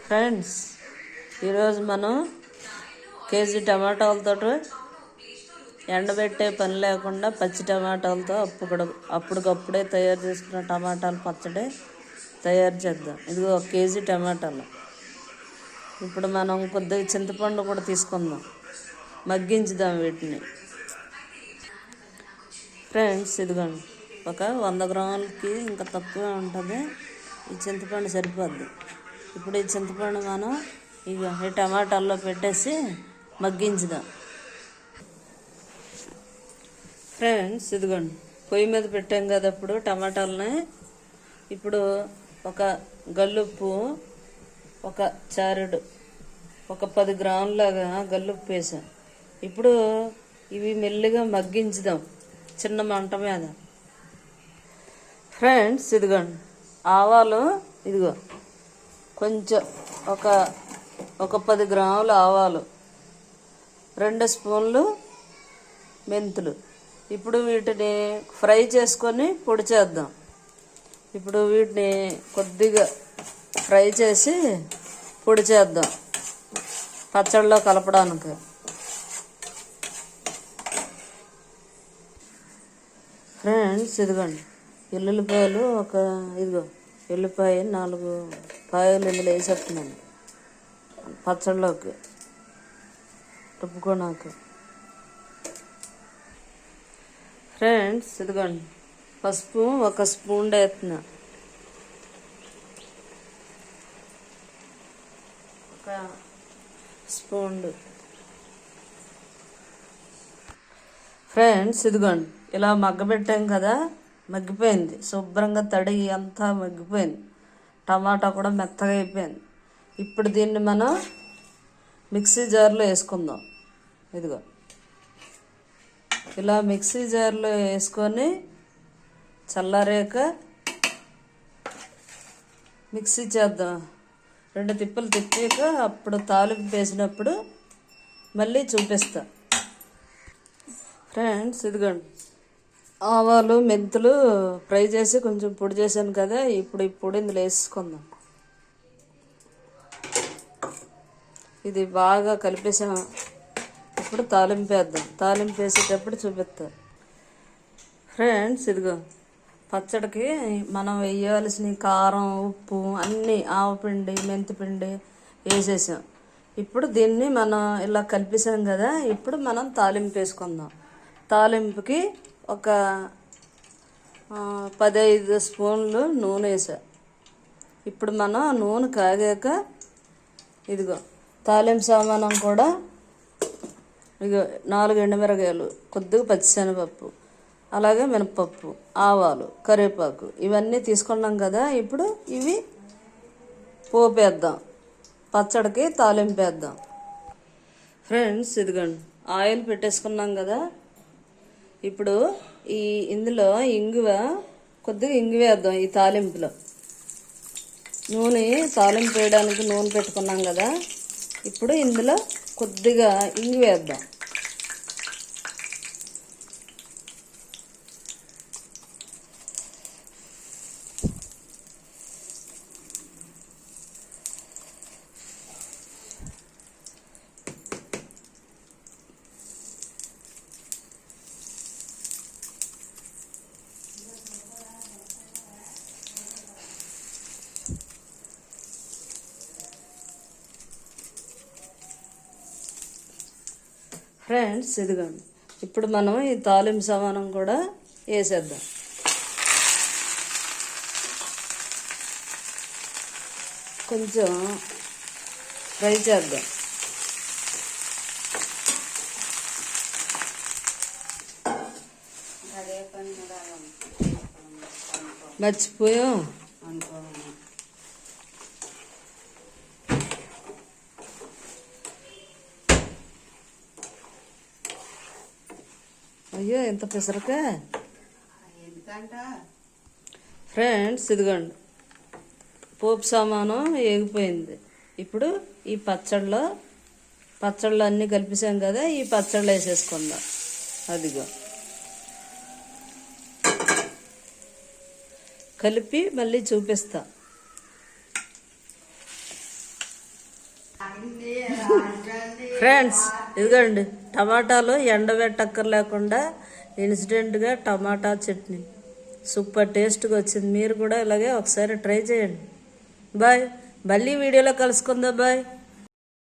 Friends, ఈరోజు మనం KG టమాటాలతో ఎండబెట్టే పని లేకుండా పచ్చి టమాటాలతో అప్పటికప్పుడే తయారు చేసుకున్న టమాటాల పచ్చడి తయారు చేద్దాం. ఇదిగో 1 కేజీ టమాటాలు. ఇప్పుడు మనం కొద్దిగా చింతపండు కూడా తీసుకుందాం, మగ్గించుదాం వీటిని. ఫ్రెండ్స్, ఇదిగోండి, ఒక 100 గ్రాములకి ఇంకా తక్కువే ఉంటుంది. ఈ చింతపండు సరిపోద్ది. ఇప్పుడు ఈ చింతపండు మనం ఈ టమాటాల్లో పెట్టేసి మగ్గించుదాం. ఫ్రెండ్స్, ఇదిగోండి, పొయ్యి మీద పెట్టాం కదా ఇప్పుడు టమాటాలని. ఇప్పుడు ఒక గల్లుప్పు, ఒక చారెడు, ఒక 10 గ్రాములాగా గల్లుప్పు వేసాం. ఇప్పుడు ఇవి మెల్లిగా మగ్గించుదాం చిన్న మంట మీద. ఫ్రెండ్స్, ఇదిగోండి, ఆవాలు, ఇదిగో కొంచెం ఒక 10 గ్రాములు ఆవాలు, 2 స్పూన్లు మెంతులు. ఇప్పుడు వీటిని ఫ్రై చేసుకొని పొడి చేద్దాం. ఇప్పుడు వీటిని కొద్దిగా ఫ్రై చేసి పొడి చేద్దాం పచ్చడిలో కలపడానికి. ఫ్రెండ్స్, ఇదిగోండి, ఎల్లుల్లిపాయలు ఇదిగో ఎల్లిపాయ 4 పాయలు ఇందులో వేసేస్తున్నాను పచ్చడిలోకి రుబ్బుకోనాక. ఫ్రెండ్స్, ఇదిగోండి, పసుపు 1 స్పూన్ వేస్తున్నా, 1 స్పూన్. ఫ్రెండ్స్, ఇదిగోండి, ఇలా మగ్గబెట్టాం కదా, మగ్గిపోయింది శుభ్రంగా, తడి అంతా మగ్గిపోయింది, టమాటా కూడా మెత్తగా అయిపోయింది. ఇప్పుడు దీన్ని మనం మిక్సీ జార్లో వేసుకుందాం. ఇదిగో ఇలా మిక్సీ జార్లో వేసుకొని చల్లారాక మిక్సీ చేద్దాం. 2 తిప్పులు తిప్పాక అప్పుడు తాలింపు వేసినప్పుడు మళ్ళీ చూపిస్తా. ఫ్రెండ్స్, ఇదిగోండి, ఆవాలు మెంతులు ఫ్రై చేసి కొంచెం పొడి చేశాను కదా, ఇప్పుడు ఈ పొడి ఇందులో వేసుకుందాం. ఇది బాగా కలిపేసాం. ఇప్పుడు తాలింపు వేద్దాం. తాలింపు వేసేటప్పుడు చూపిస్తా. ఫ్రెండ్స్, ఇదిగో పచ్చడికి మనం వేయాల్సిన కారం, ఉప్పు అన్నీ, ఆవపిండి, మెంతిపిండి వేసేసాం. ఇప్పుడు దీన్ని మనం ఇలా కలిపేసాం కదా, ఇప్పుడు మనం తాలింపు వేసుకుందాం. తాలింపుకి ఒక 15 స్పూన్లు నూనె వేసా. ఇప్పుడు మనం నూనె కాగాక ఇదిగో తాలింపు సామానం కూడా, ఇదిగో 4 ఎండుమిరగాయలు, కొద్దిగా పచ్చిశనగపప్పు, అలాగే మినపప్పు, ఆవాలు, కరివేపాకు ఇవన్నీ తీసుకున్నాం కదా. ఇప్పుడు ఇవి పోపేద్దాం, పచ్చడికి తాలింపు వేద్దాం. ఫ్రెండ్స్, ఇదిగోండి, ఆయిల్ పెట్టేసుకున్నాం కదా. ఇప్పుడు ఇందులో కొద్దిగా ఇంగువ వేద్దాం. ఈ తాలింపులో తాలింపు వేయడానికి నూనె పెట్టుకున్నాం కదా, ఇప్పుడు ఇందులో కొద్దిగా ఇంగువ వేద్దాం. ఫ్రెండ్స్, ఇదిగోండి, ఇప్పుడు మనం ఈ తాలింపు సామానం కూడా వేసేద్దాం. కొంచెం ఫ్రై చేద్దాం. మర్చిపోయాం. అయ్యో, ఎంత పెసరక. ఫ్రెండ్స్, ఇదిగోండి, పోపు సామానం వేగిపోయింది. ఇప్పుడు ఈ పచ్చళ్ళు అన్నీ కలిపేసాం కదా, ఈ పచ్చళ్ళు వేసేసుకుందాం. అదిగో కలిపి మళ్ళీ చూపిస్తా. ఫ్రెండ్స్ ఇదిగోండి టమాటాలు ఎండబెట్టక్కర్ లేకుండా ఇన్స్టెంట్గా టమాటా చట్నీ సూపర్ టేస్ట్గా వచ్చింది. మీరు కూడా ఇలాగే ఒకసారి ట్రై చేయండి. బాయ్, మళ్ళీ వీడియోలో కలుసుకుందాం. బాయ్.